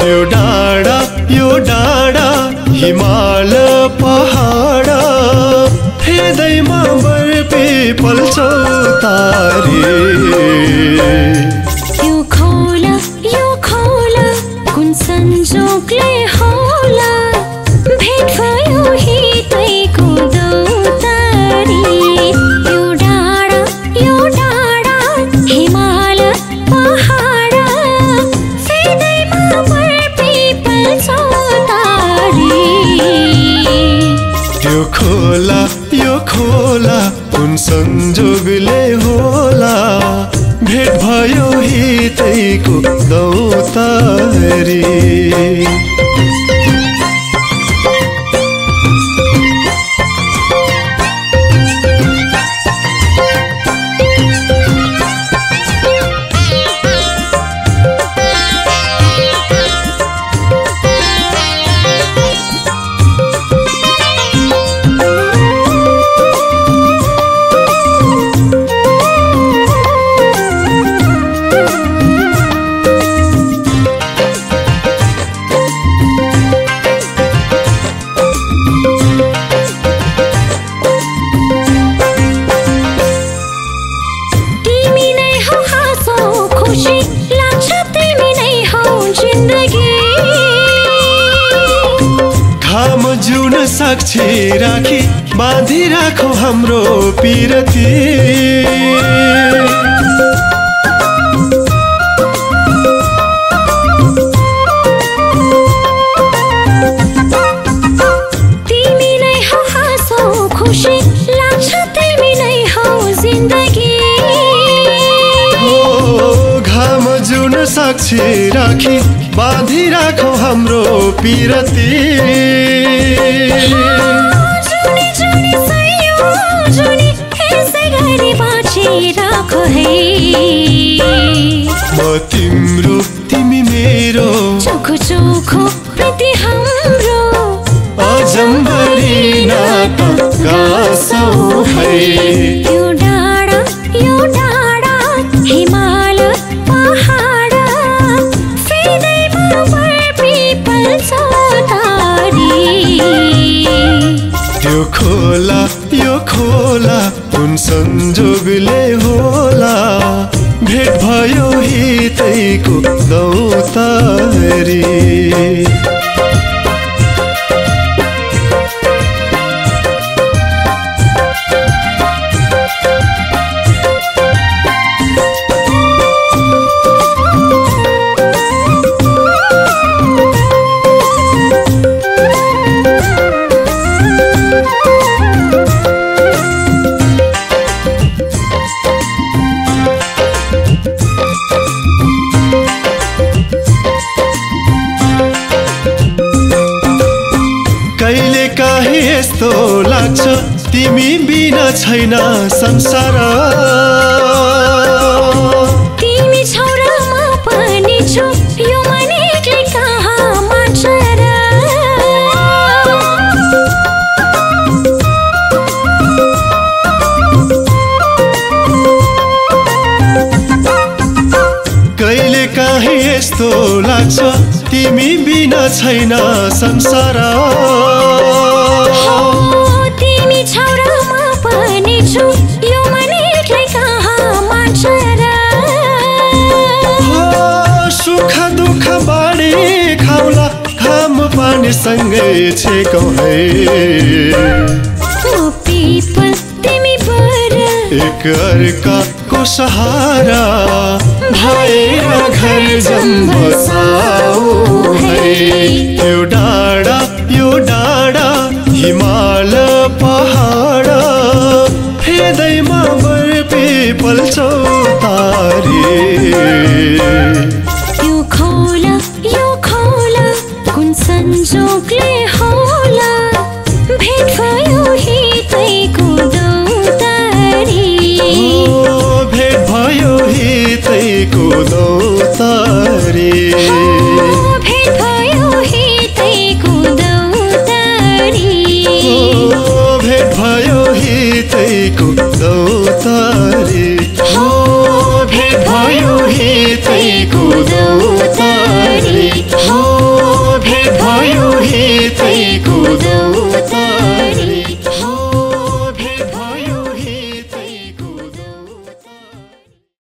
यो डाँडा हिमाल पहाड हृदयमा बर्पी पल्छौ तारे यो खोला कुन संजोगले होला भेट भयो हितैको दौतारी यो डाँडा हिमाल पहाड हृदयमा बर्पी पल्छौ तारे यो खोला कुन संजोगले होला भेट भयो हितैको दौतारी साक्षी राखी बाँधी राखौ हाम्रो पिरती तिमी नै हौ हाँसो खुसी लाग्छ तिमी नै हौ जिन्दगी घाम जुन साक्षी राखी बाँधी राखौ हाम्रो पिरती म तिम्रो तिमी मेरो चोखो प्रीति हाम्रो अजम्बरी नाता गाँसौ है यो डाँडा हिमाल पहाड हृदयमा बर्पी पल्छौ तारे यो खोला कुन संजोगले होला भेट भयो हितैको दौतारी कहिले काहे यस्तो लाग्छ तिमी बिना छैन संसार तिमी छौ र म पनि छु यो मन एक्लै कहाँ मान्छ र कहिले काहे यस्तो लाग्छ तिमी बिना छैन संसार तिमी छौ र म पनि छु यो मन एक्लै कहाँ मान्छ र सुख दुःख बाँडी खाउला घाम पानी सँगै छेकौ है म पिपल तिमी बर एक अर्काको सहारा भएर घर जम बसाऊ है यो डाँडा हिमाल पहाड हृदयमा बर्पी पल्छौ तारे यो खोला कुन संजोगले होला भेट भयो हितैको दौतारी भेट भयो हितैको दौतारी भेट भयो हितैको दौतारी भेट भयो हितैको दौतारी भेट भयो हितैको दौतारी